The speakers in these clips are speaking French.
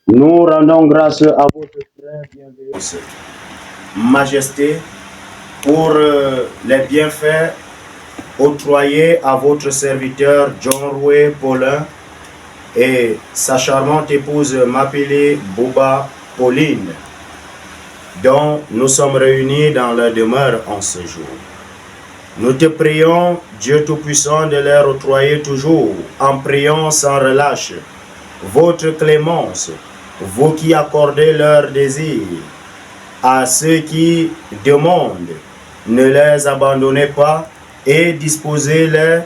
Nous rendons grâce à votre très bienveillance, Majesté, pour les bienfaits octroyés à votre serviteur John Roué Paulin et sa charmante épouse Mapili Bouba Pauline, dont nous sommes réunis dans leur demeure en ce jour. Nous te prions, Dieu Tout-Puissant, de leur octroyer toujours, en priant sans relâche, votre clémence, vous qui accordez leur désir à ceux qui demandent, ne les abandonnez pas et disposez-les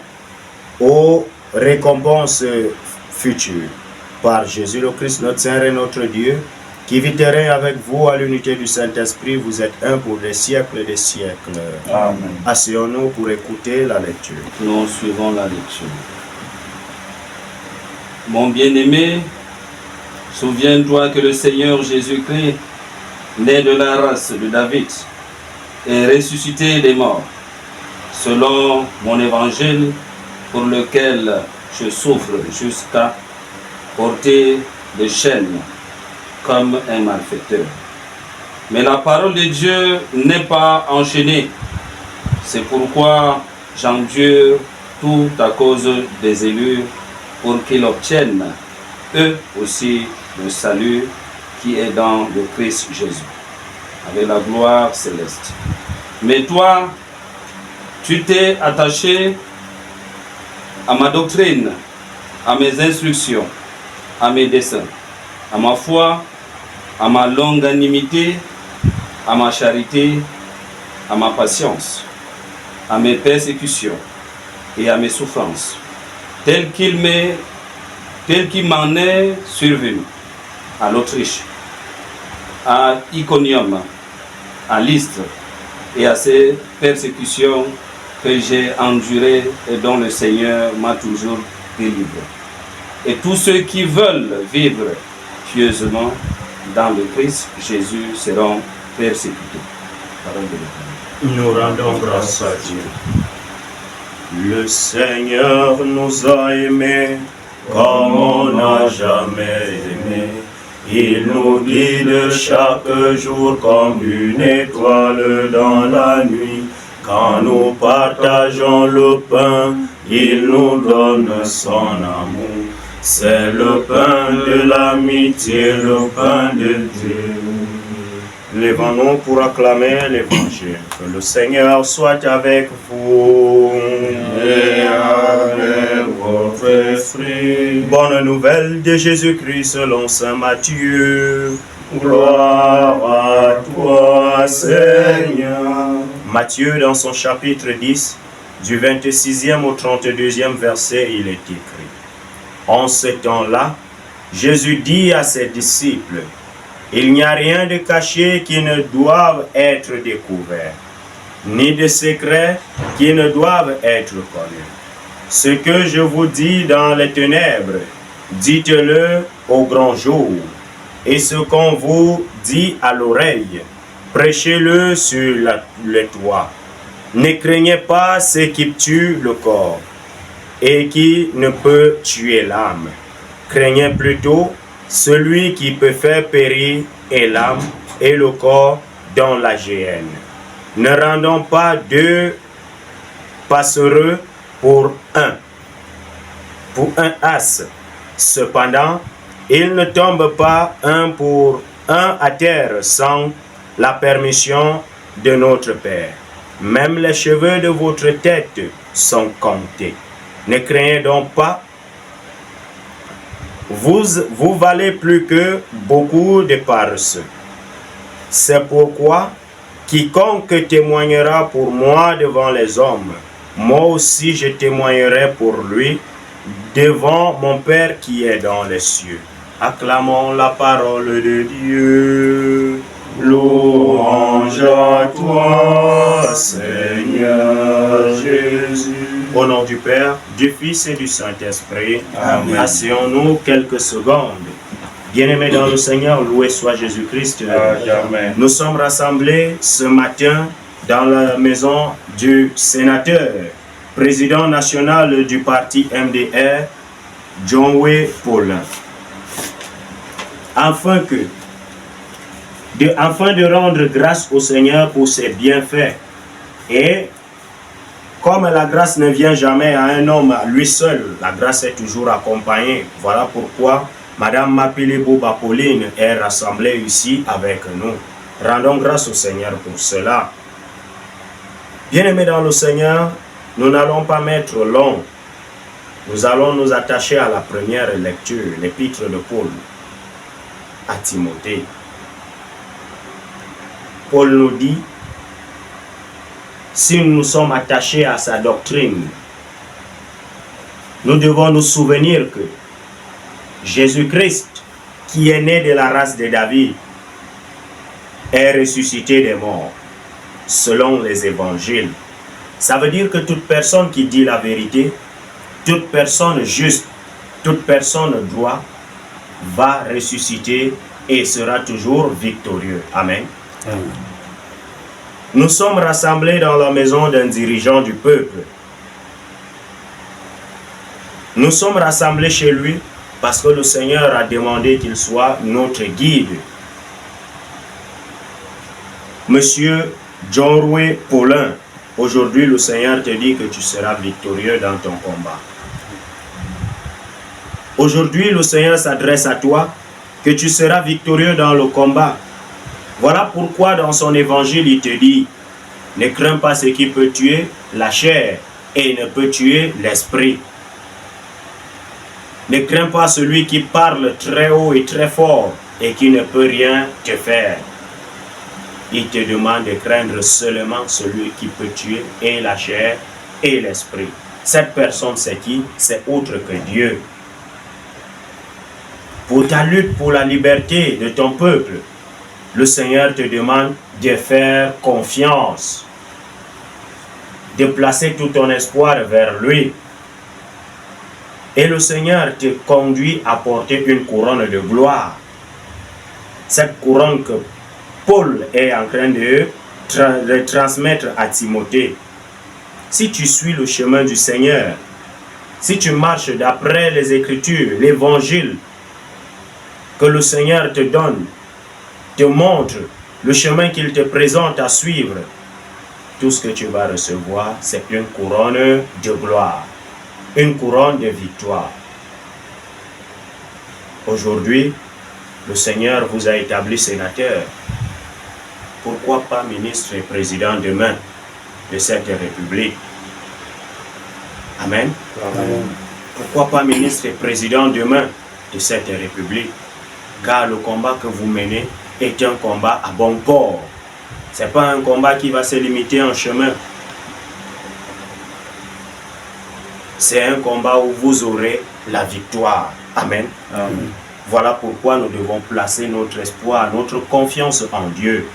aux récompenses futures. Par Jésus le Christ, notre Seigneur et notre Dieu, qui vit et règne avec vous à l'unité du Saint-Esprit, vous êtes un pour des siècles et des siècles. Amen. Asseyons-nous pour écouter la lecture. Nous suivons la lecture. Mon bien-aimé, souviens-toi que le Seigneur Jésus-Christ, né de la race de David, est ressuscité des morts, selon mon évangile pour lequel je souffre jusqu'à porter des chaînes comme un malfaiteur. Mais la parole de Dieu n'est pas enchaînée. C'est pourquoi j'endure tout à cause des élus pour qu'ils obtiennent eux aussi le salut qui est dans le Christ Jésus, avec la gloire céleste. Mais toi, tu t'es attaché à ma doctrine, à mes instructions, à mes desseins, à ma foi, à ma longanimité, à ma charité, à ma patience, à mes persécutions et à mes souffrances, tel qu'il m'en est survenu à l'Autriche, à Iconium, à Lystre et à ces persécutions que j'ai endurées et dont le Seigneur m'a toujours délivré. Et tous ceux qui veulent vivre pieusement dans le Christ Jésus seront persécutés. Parole de l'Éternel. Nous rendons grâce à Dieu. Le Seigneur nous a aimés comme on n'a jamais aimé. Il nous guide chaque jour comme une étoile dans la nuit. Quand nous partageons le pain, il nous donne son amour. C'est le pain de l'amitié, le pain de Dieu. Lèvons-nous pour acclamer l'Évangile. Que le Seigneur soit avec vous. Et avec votre esprit. Bonne nouvelle de Jésus-Christ selon saint Matthieu. Gloire à toi, Seigneur. Matthieu, dans son chapitre 10, du 26e au 32e verset, il est écrit. En ce temps-là, Jésus dit à ses disciples, « Il n'y a rien de caché qui ne doive être découvert, ni de secret qui ne doivent être connus. Ce que je vous dis dans les ténèbres, dites-le au grand jour, et ce qu'on vous dit à l'oreille, prêchez-le sur le toit. Ne craignez pas ce qui tue le corps et qui ne peut tuer l'âme. Craignez plutôt celui qui peut faire périr et l'âme et le corps dans la géhenne. Ne rendons pas deux passereux pour un as. Cependant, il ne tombe pas un pour un à terre sans la permission de notre Père. Même les cheveux de votre tête sont comptés. Ne craignez donc pas. Vous valez plus que beaucoup de paresseux. C'est pourquoi quiconque témoignera pour moi devant les hommes, moi aussi je témoignerai pour lui devant mon Père qui est dans les cieux. Acclamons la parole de Dieu. Louange à toi, Seigneur Jésus. Au nom du Père, du Fils et du Saint-Esprit. Amen. Asseyons-nous quelques secondes. Bien-aimés dans le Seigneur, loué soit Jésus-Christ. Amen. Nous sommes rassemblés ce matin dans la maison du sénateur, président national du parti MDR, John-Way Paulin, afin de rendre grâce au Seigneur pour ses bienfaits. Et comme la grâce ne vient jamais à un homme à lui seul, la grâce est toujours accompagnée. Voilà pourquoi Madame Mapile Boba Pauline est rassemblée ici avec nous. Rendons grâce au Seigneur pour cela. Bien-aimés dans le Seigneur, nous n'allons pas mettre long. Nous allons nous attacher à la première lecture, l'épître de Paul à Timothée. Paul nous dit, si nous sommes attachés à sa doctrine, nous devons nous souvenir que Jésus-Christ, qui est né de la race de David, est ressuscité des morts, selon les évangiles. Ça veut dire que toute personne qui dit la vérité, toute personne juste, toute personne droite, va ressusciter et sera toujours victorieux. Amen. Amen. Nous sommes rassemblés dans la maison d'un dirigeant du peuple. Nous sommes rassemblés chez lui parce que le Seigneur a demandé qu'il soit notre guide. Monsieur John-Way Paulin, aujourd'hui le Seigneur te dit que tu seras victorieux dans ton combat. Aujourd'hui le Seigneur s'adresse à toi, que tu seras victorieux dans le combat. Voilà pourquoi dans son évangile, il te dit, ne crains pas ce qui peut tuer la chair et ne peut tuer l'esprit. Ne crains pas celui qui parle très haut et très fort et qui ne peut rien te faire. Il te demande de craindre seulement celui qui peut tuer et la chair et l'esprit. Cette personne, c'est qui? C'est autre que Dieu. Pour ta lutte pour la liberté de ton peuple, le Seigneur te demande de faire confiance, de placer tout ton espoir vers lui. Et le Seigneur te conduit à porter une couronne de gloire. Cette couronne que Paul est en train de transmettre à Timothée. Si tu suis le chemin du Seigneur, si tu marches d'après les Écritures, l'Évangile que le Seigneur te donne, te montre le chemin qu'il te présente à suivre, tout ce que tu vas recevoir, c'est une couronne de gloire, une couronne de victoire. Aujourd'hui, le Seigneur vous a établi sénateur. Pourquoi pas ministre et président demain de cette République? Amen. Amen. Pourquoi pas ministre et président demain de cette République? Car le combat que vous menez est un combat à bon port. Ce n'est pas un combat qui va se limiter en chemin. C'est un combat où vous aurez la victoire. Amen. Amen. Voilà pourquoi nous devons placer notre espoir, notre confiance en Dieu.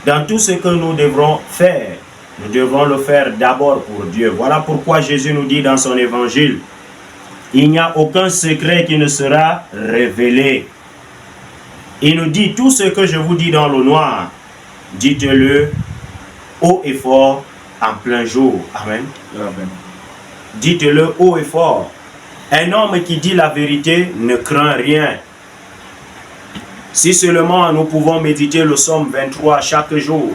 Dans tout ce que nous devrons faire, nous devrons le faire d'abord pour Dieu. Voilà pourquoi Jésus nous dit dans son évangile, il n'y a aucun secret qui ne sera révélé. Il nous dit, tout ce que je vous dis dans le noir, dites-le haut et fort en plein jour. Amen. Amen. Dites-le haut et fort. Un homme qui dit la vérité ne craint rien. Si seulement nous pouvons méditer le psaume 23 chaque jour,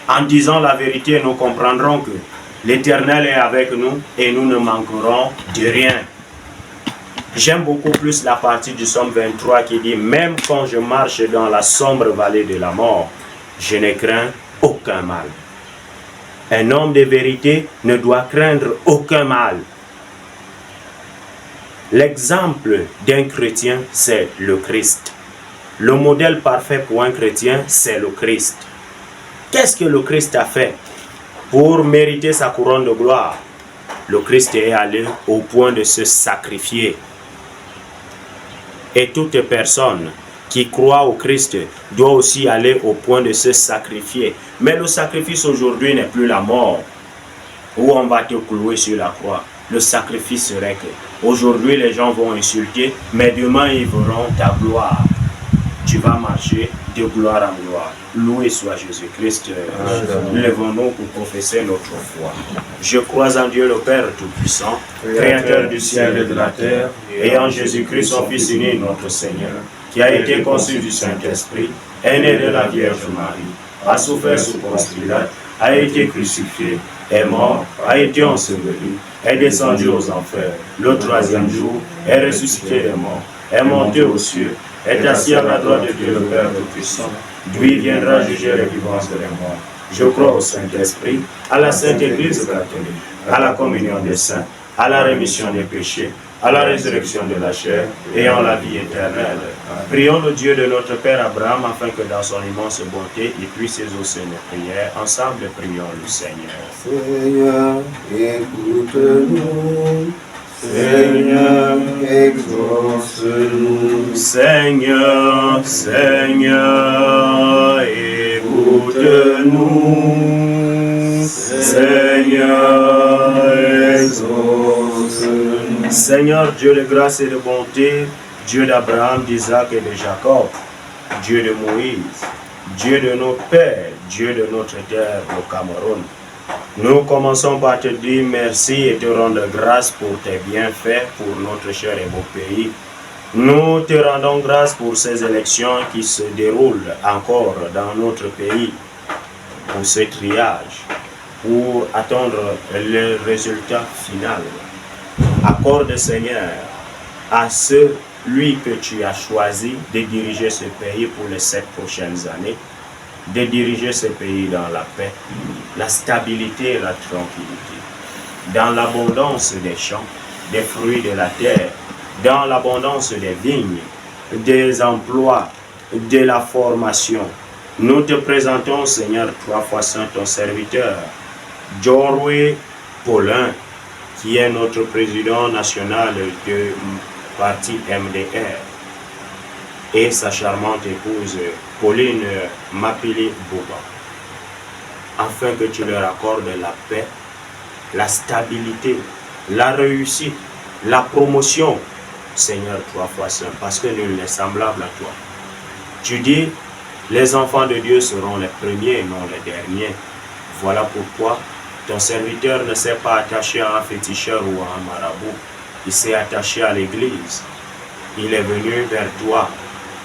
en disant la vérité, nous comprendrons que l'Éternel est avec nous et nous ne manquerons de rien. J'aime beaucoup plus la partie du psaume 23 qui dit « Même quand je marche dans la sombre vallée de la mort, je ne crains aucun mal. » Un homme de vérité ne doit craindre aucun mal. L'exemple d'un chrétien, c'est le Christ. Le modèle parfait pour un chrétien, c'est le Christ. Qu'est-ce que le Christ a fait pour mériter sa couronne de gloire? Le Christ est allé au point de se sacrifier. Et toute personne qui croit au Christ doit aussi aller au point de se sacrifier. Mais le sacrifice aujourd'hui n'est plus la mort, où on va te clouer sur la croix. Le sacrifice serait que aujourd'hui les gens vont insulter, mais demain ils verront ta gloire. tu vas marcher de gloire en gloire. Loué soit Jésus-Christ. Lèvons-nous pour professer notre foi. Je crois en Dieu le Père Tout-Puissant, Créateur du ciel et de la terre, et en Jésus-Christ, son Fils unique, notre Seigneur, qui a été conçu du Saint-Esprit, est né de la Vierge Marie, a souffert sous Ponce Pilate, a été crucifié, est mort, a été enseveli, est descendu aux enfers, le troisième jour, est ressuscité des morts, est monté aux cieux, est assis à la droite de Dieu le Père Tout-Puissant, d'où il viendra juger les vivants et les morts. Je crois au Saint-Esprit, à la Sainte Église catholique, à la communion des saints, à la rémission des péchés, à la résurrection de la chair et en la vie éternelle. Prions le Dieu de notre Père Abraham afin que dans son immense bonté, il puisse exaucer nos prières. Ensemble, prions le Seigneur. Seigneur, écoute-nous. Seigneur, exauce-nous. Seigneur, Seigneur, écoute-nous. Seigneur, exauce-nous. Seigneur Dieu de grâce et de bonté, Dieu d'Abraham, d'Isaac et de Jacob, Dieu de Moïse, Dieu de nos pères, Dieu de notre terre, le Cameroun. Nous commençons par te dire merci et te rendre grâce pour tes bienfaits pour notre cher et beau pays. Nous te rendons grâce pour ces élections qui se déroulent encore dans notre pays, pour ce triage, pour attendre le résultat final. Accorde, Seigneur, à celui que tu as choisi de diriger ce pays pour les 7 prochaines années, de diriger ce pays dans la paix, la stabilité et la tranquillité, dans l'abondance des champs, des fruits de la terre, dans l'abondance des vignes, des emplois, de la formation. Nous te présentons, Seigneur, 3 fois saint, ton serviteur, Jorwe Paulin, qui est notre président national du parti MDR, et sa charmante épouse Pauline Mapili-Bouba, afin que tu leur accordes la paix, la stabilité, la réussite, la promotion, Seigneur, 3 fois saint, parce que nul n'est semblable à toi. Tu dis, les enfants de Dieu seront les premiers et non les derniers. Voilà pourquoi ton serviteur ne s'est pas attaché à un féticheur ou à un marabout. Il s'est attaché à l'Église. Il est venu vers toi.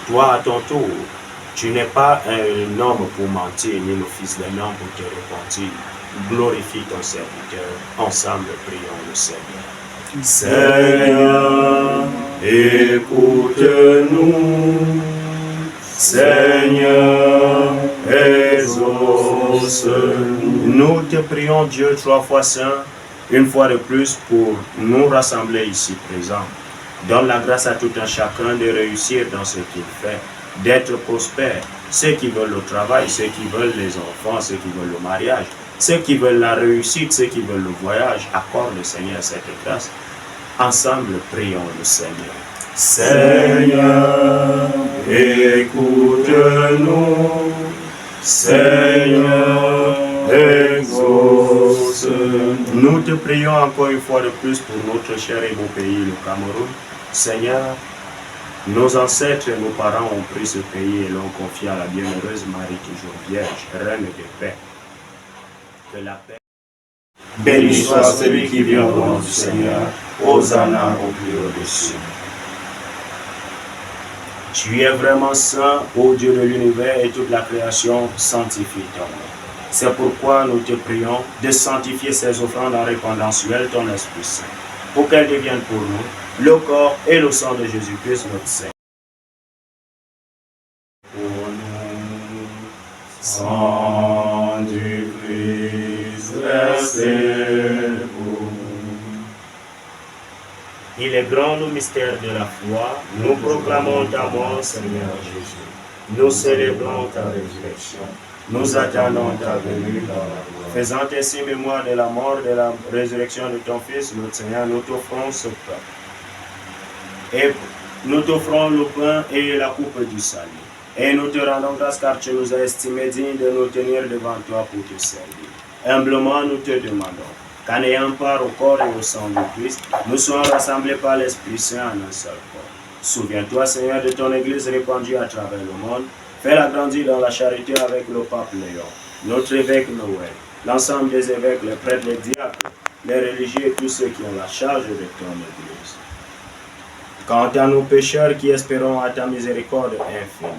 Toi, à ton tour, tu n'es pas un homme pour mentir, ni le fils d'un homme pour te repentir. Glorifie ton serviteur. Ensemble, prions le Seigneur. Seigneur, écoute-nous. Seigneur, exauce-nous. Nous te prions, Dieu, 3 fois saint, une fois de plus pour nous rassembler ici présents. Donne la grâce à tout un chacun de réussir dans ce qu'il fait, d'être prospère. Ceux qui veulent le travail, ceux qui veulent les enfants, ceux qui veulent le mariage, ceux qui veulent la réussite, ceux qui veulent le voyage, accorde le Seigneur cette grâce. Ensemble, prions le Seigneur. Seigneur, écoute-nous. Seigneur, exauce-nous. Nous te prions encore une fois de plus pour notre cher et beau pays, le Cameroun. Seigneur, nos ancêtres et nos parents ont pris ce pays et l'ont confié à la bienheureuse Marie, toujours vierge, reine de paix. Que la paix. Béni soit celui qui vient au nom du Seigneur. Hosanna au plus au-dessus. Tu es vraiment saint, ô Dieu de l'univers, et toute la création sanctifie ton nom. C'est pourquoi nous te prions de sanctifier ces offrandes en répandant sur elles ton Esprit Saint, pour qu'elles deviennent pour nous le corps et le sang de Jésus-Christ, notre Seigneur. Pour nous, sang du Christ, restez pour nous. Il est grand le mystère de la foi. Nous proclamons ta mort, Seigneur Jésus. Nous célébrons ta résurrection. Nous attendons ta venue dans la gloire. Faisant ainsi mémoire de la mort, de la résurrection de ton Fils, notre Seigneur, nous t'offrons ce pain. Et nous t'offrons le pain et la coupe du salut. Et nous te rendons grâce car tu nous as estimés dignes de nous tenir devant toi pour te servir. Humblement, nous te demandons qu'en ayant part au corps et au sang de Christ, nous soyons rassemblés par l'Esprit Saint en un seul corps. Souviens-toi, Seigneur, de ton Église répandue à travers le monde. Fais-la grandir dans la charité avec le pape Léon, notre évêque Noël, l'ensemble des évêques, les prêtres, les diacres, les religieux et tous ceux qui ont la charge de ton Église. Quant à nos pécheurs qui espérons à ta miséricorde infinie.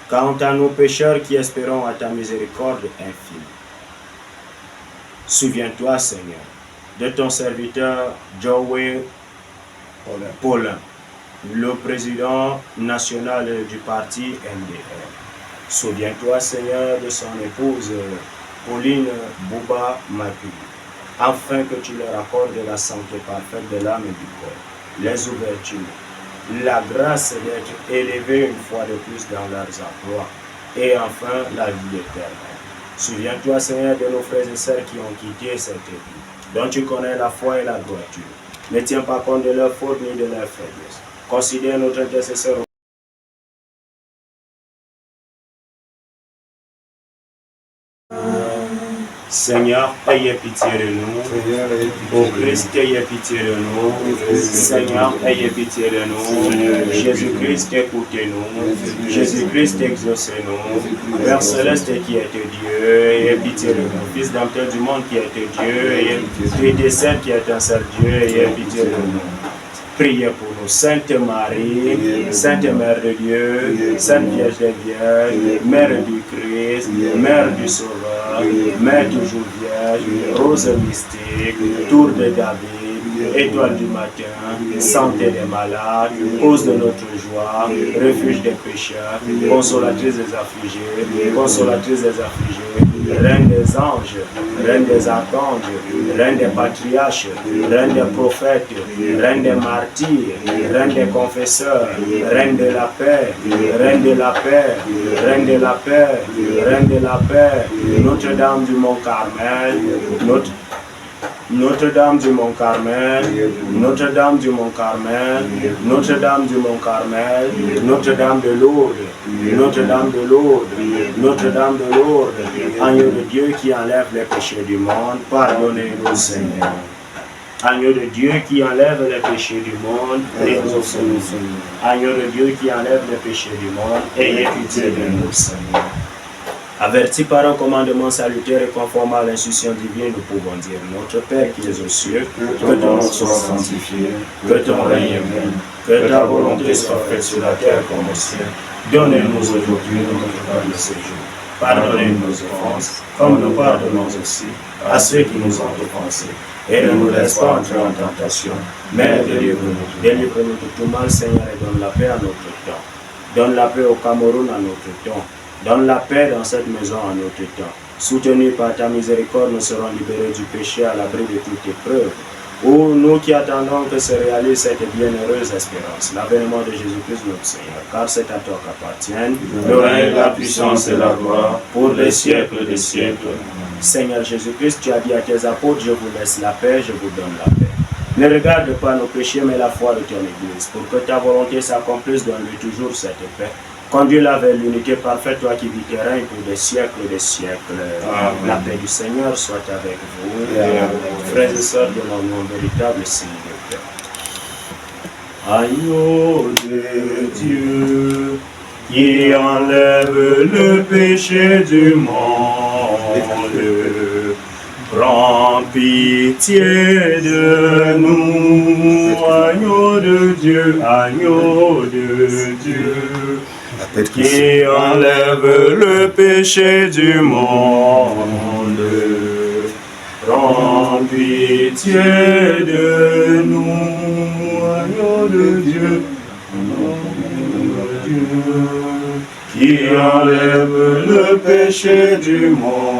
Quant à nos pécheurs qui espérons à ta miséricorde infinie. Souviens-toi, Seigneur, de ton serviteur Joey Paulin, le président national du parti MDR. Souviens-toi, Seigneur, de son épouse Pauline Bouba Makui, afin que tu leur accordes la santé parfaite de l'âme et du corps, les ouvertures, la grâce d'être élevés une fois de plus dans leurs emplois, et enfin la vie éternelle. Souviens-toi, Seigneur, de nos frères et sœurs qui ont quitté cette vie, dont tu connais la foi et la droiture. Ne tiens pas compte de leurs fautes ni de leurs faiblesses. Considère notre intercesseur. Seigneur, ayez pitié de nous. Ô Christ, ayez pitié de nous. Seigneur, ayez pitié de nous. Jésus-Christ, écoutez-nous. Jésus-Christ, exaucez-nous. Père céleste qui êtes Dieu, ayez pitié de nous. Fils d'Empteur du monde qui êtes Dieu, ayez pitié des saints qui êtes un seul Dieu, ayez pitié de nous. Priez pour nous, Sainte Marie, Sainte Mère de Dieu, Sainte Vierge des Vierges, Mère du Christ, Mère du Sauveur, Mère toujours Vierge, Rose mystique, Tour de David, Étoile du matin, Santé des malades, cause de notre joie, refuge des pécheurs, consolatrice des affligés, consolatrice des affligés, Reine des anges, Reine des archanges, Reine des patriarches, Reine des prophètes, Reine des martyrs, Reine des confesseurs, Reine de la paix, Reine de la paix, Reine de la paix, Reine de la paix, Notre-Dame du Mont Carmel, Notre-Dame du Mont Carmel, Notre-Dame du Mont Carmel, Notre-Dame du Mont Carmel, Notre-Dame de Lourdes, Notre-Dame de Lourdes, Notre-Dame de Lourdes, Agneau de Dieu qui enlève les péchés du monde, pardonnez-nous, Seigneur. Agneau de Dieu qui enlève les péchés du monde, exaucez-nous, Seigneur. Agneau de Dieu qui enlève les péchés du monde, ayez pitié de nous, Seigneur. Avertis par un commandement salutaire et conforme à l'instruction divine, nous pouvons dire: Notre Père qui es aux cieux, que ton nom soit sanctifié, que ton règne vienne, que ta volonté soit faite sur la terre comme au ciel. Donne-nous aujourd'hui notre pain de ce jour. Pardonnez-nous nos offenses, comme nous pardonnons aussi à ceux qui nous ont offensés. Et ne nous laisse pas entrer en tentation, mais délivre-nous de tout mal, Seigneur, et donne la paix à notre temps. Donne la paix au Cameroun à notre temps. Donne la paix dans cette maison en notre temps. Soutenus par ta miséricorde, nous serons libérés du péché à l'abri de toute épreuve. Ô nous qui attendons que se réalise cette bienheureuse espérance, l'avènement de Jésus-Christ notre Seigneur, car c'est à toi qu'appartiennent le règne, la puissance et la gloire pour les siècles des siècles. Seigneur Jésus-Christ, tu as dit à tes apôtres: je vous laisse la paix, je vous donne la paix. Ne regarde pas nos péchés, mais la foi de ton Église, pour que ta volonté s'accomplisse, donne-lui toujours cette paix. Conduis-la vers l'unité parfaite, toi qui vis tes règnes pour des siècles et des siècles. Amen. La paix du Seigneur soit avec vous. Amen. Frères et sœurs, donnons-nous un véritable signe de paix. Agneau de Dieu, qui enlève le péché du monde, prends pitié de nous. Agneau de Dieu, agneau de Dieu, qui enlève le péché du monde, prends pitié de nous, agneau de Dieu, qui enlève le péché du monde,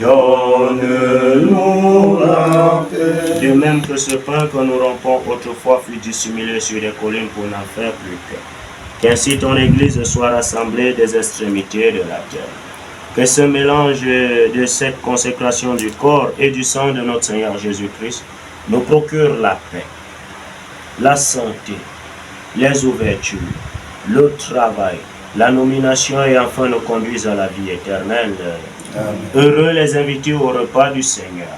donne-nous la paix. De même que ce pain que nous rompons autrefois fut dissimulé sur des collines pour n'en faire plus qu'ainsi ton Église soit rassemblée des extrémités de la terre. Que ce mélange de cette consécration du corps et du sang de notre Seigneur Jésus-Christ nous procure la paix, la santé, les ouvertures, le travail, la nomination et enfin nous conduise à la vie éternelle. Amen. Heureux les invités au repas du Seigneur.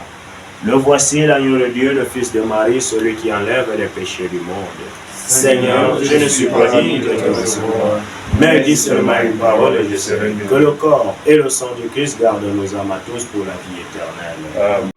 Le voici l'agneau de Dieu, le Fils de Marie, celui qui enlève les péchés du monde. Seigneur, je ne suis pas digne de te recevoir, mais dis seulement une parole et je serai guéri. Que le corps et le sang du Christ gardent nos âmes à tous pour la vie éternelle. Amen.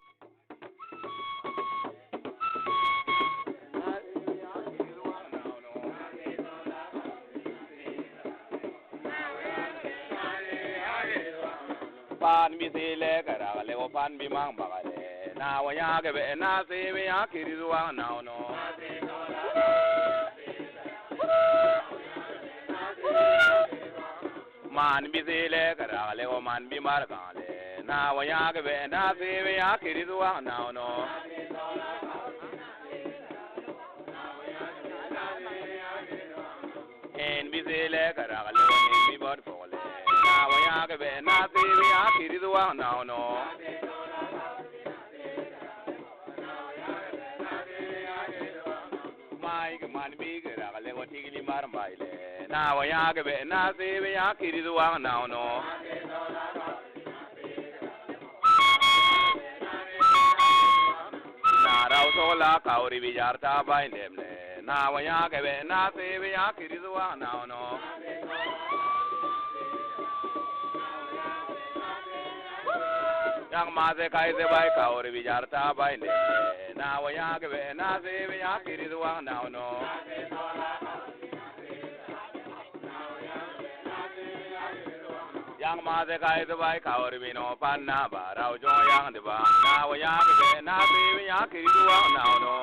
Pan bi se le kara le o pan bi mang ba le na wa ya ke be na se be ya ki ri wa na no man bi se le kara le o man bi mar ka le na wa ya ke be na se be ya ki ri wa na no en bi se le kara le o bi bor fo le na wa ya ke be na se be ya ki ri wa na no mai ke man bi kara le o ti li mar mai le na wa ya ke be na se be ya ki ri wa na no na rau so la ka ori bi jar ta bai nem le na wa ya ke be na se be ya ki ri wa na no yang ma se kai se bai ka ori bi jar ta bai nem le na wa ya ke be na se be ya ki ri wa na no yang ma se kai se bai ka ori bi no pan na ba rau jo yang de ba na wa ya ke be na se be ya ki ri wa na no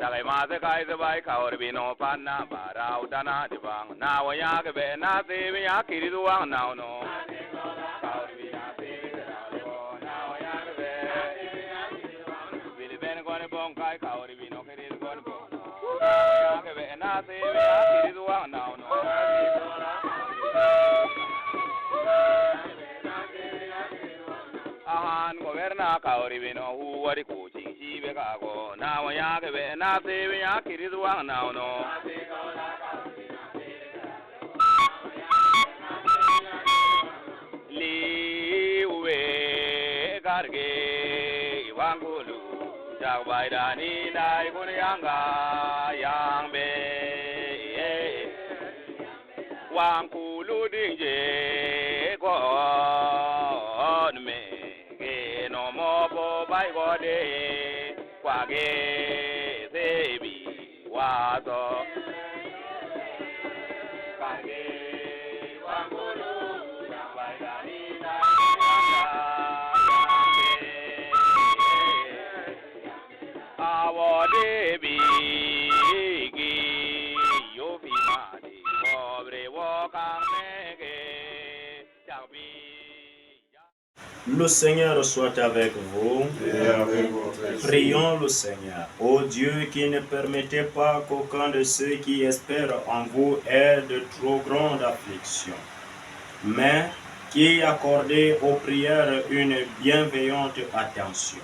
Dagai ma se kai se bai ka ori bi no pan na ba rau da na de ba na wa ya ke be na se be ya ki ri wa na no ka ori bi na se be na wa ya ke be Bili ben ko ne bon kai ka ori bi no ke ri ko ne bon ya ke be na se be ya ki ri wa na no ahan goberna ka ori bi no hu wari ko chi chi be ka go na wa ya ke be na se be ya ki ri wa na no li uwe garge wangulu jak bai da ni dai kun yang ga yang be wangulu ding je ko me ke no mo bo bai go de kwa ge se bi wa so ka ge wangulu jak bai da ni dai kun yang ga awo de bi gi yo fi ma de pobre wo ka me ge jak bi Le Seigneur soit avec vous. Et avec votre esprit. Prions le Seigneur. Ô Dieu qui ne permettez pas qu'aucun de ceux qui espèrent en vous ait de trop grandes afflictions, mais qui accordez aux prières une bienveillante attention.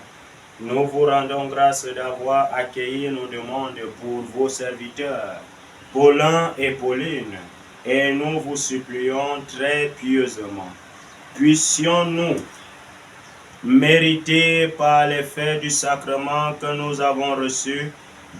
Nous vous rendons grâce d'avoir accueilli nos demandes pour vos serviteurs, Paulin et Pauline, et nous vous supplions très pieusement. Puissions-nous mériter par l'effet du sacrement que nous avons reçu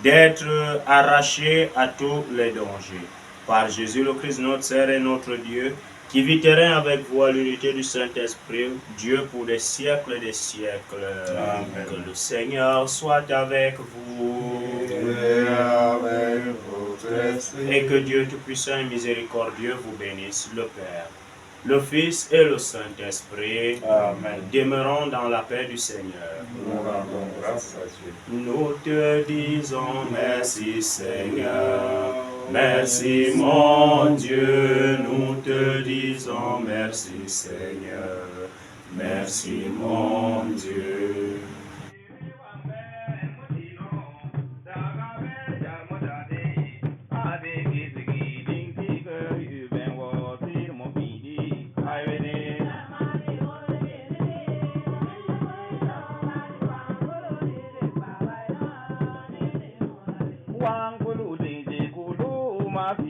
d'être arrachés à tous les dangers. Par Jésus le Christ, notre Seigneur et notre Dieu, qui vit et règne avec vous à l'unité du Saint-Esprit, Dieu pour des siècles et des siècles. Amen. Que le Seigneur soit avec vous. Et avec votre esprit. Et que Dieu Tout-Puissant et Miséricordieux vous bénisse, le Père, le Fils et le Saint-Esprit. Amen. Demeurons dans la paix du Seigneur. Nous rendons grâce à Dieu. Nous te disons merci Seigneur, merci mon Dieu, nous te disons merci Seigneur, merci mon Dieu.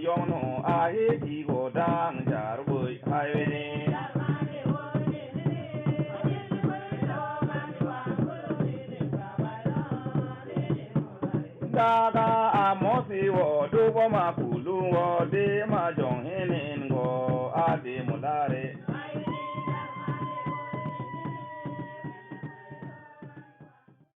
Yono, I hate you, go down, Jarboy, highway. Saka amosi wo do bo ma kulu wo de ma